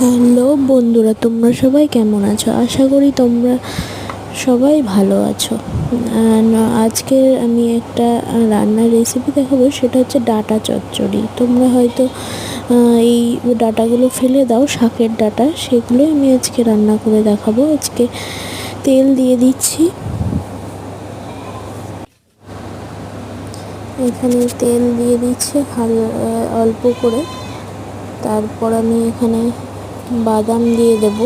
Hello বন্ধুরা, তোমরা সবাই কেমন আছো? আশা করি তোমরা সবাই ভালো আছো। আজকে আমি একটা রান্নার রেসিপি দেখাবো, সেটা হচ্ছে ডাঁটা চচ্চড়ি। তোমরা হয়তো এই ডাঁটাগুলো ফেলে দাও, শাকের ডাঁটা, সেগুলোই আমি আজকে রান্না করে দেখাবো। আজকে তেল দিয়ে দিচ্ছি, এখানে তেল দিয়ে দিচ্ছি অল্প করে। তারপর আমি এখানে বাদাম দিয়ে দেবো।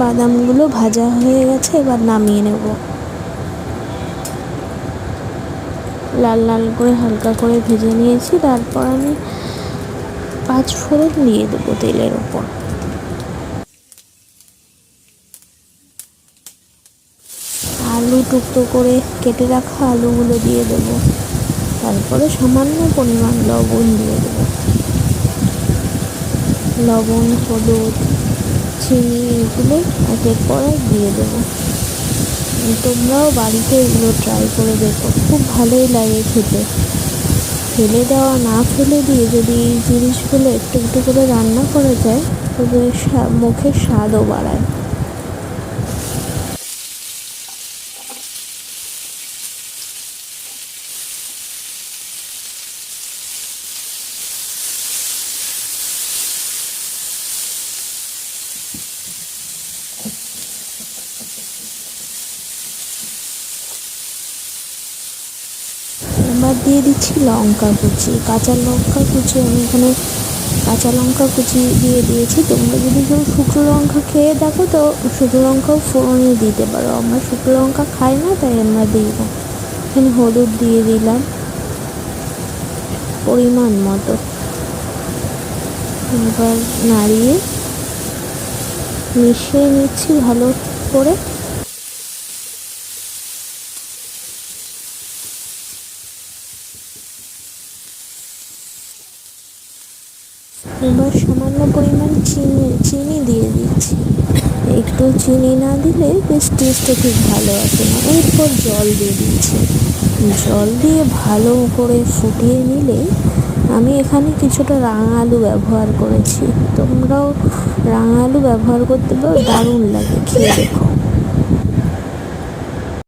বাদামগুলো ভাজা হয়ে গেছে, এবার নামিয়ে নেব। লাল লাল করে হালকা করে ভেজে নিয়েছি। তারপর আমি 5 ফোড়ন দিয়ে দেবো তেলের ওপর। আলু টুকরো করে কেটে রাখা আলুগুলো দিয়ে দেবো। তারপরে সামান্য পরিমাণ লবণ দিয়ে দেবো। লবণ, হলুদ, চিনি, এগুলো একের পর এক দিয়ে দেবো। তোমরাও বাড়িতে এগুলো ট্রাই করে দেখো, খুব ভালোই লাগে খেতে। ফেলে দেওয়া না ফেলে দিয়ে যদি এই জিনিসগুলো একটু একটু করে রান্না করা যায়, তবে মুখের স্বাদও বাড়ায়। এবার দিয়ে দিচ্ছি লঙ্কা কুচি, কাঁচা লঙ্কা কুচি। আমি এখানে কাঁচা লঙ্কা কুচি দিয়ে দিয়েছি। তোমরা যদি কেউ শুকনো লঙ্কা খেয়ে দেখো, তো শুকনো লঙ্কাও ফোড়নে দিতে পারো। আমরা শুকনো লঙ্কা খাই না, তাই আমরা দিই না। এখানে হলুদ দিয়ে দিলাম পরিমাণ মতো। এবার নাড়িয়ে মিশিয়ে নিচ্ছি ভালো করে। এবার সামান্য পরিমাণ চিনি দিয়ে দিচ্ছি। একটু চিনি না দিলে বেশ টেস্টটা ঠিক ভালো আসে না। এরপর জল দিয়ে দিচ্ছি। জল দিয়ে ভালো করে ফুটিয়ে নিলে, আমি এখানে কিছুটা রাঙা আলু ব্যবহার করেছি। তোমরাও রাঙা আলু ব্যবহার করতে পারো, দারুণ লাগে, খেয়ে দেখো।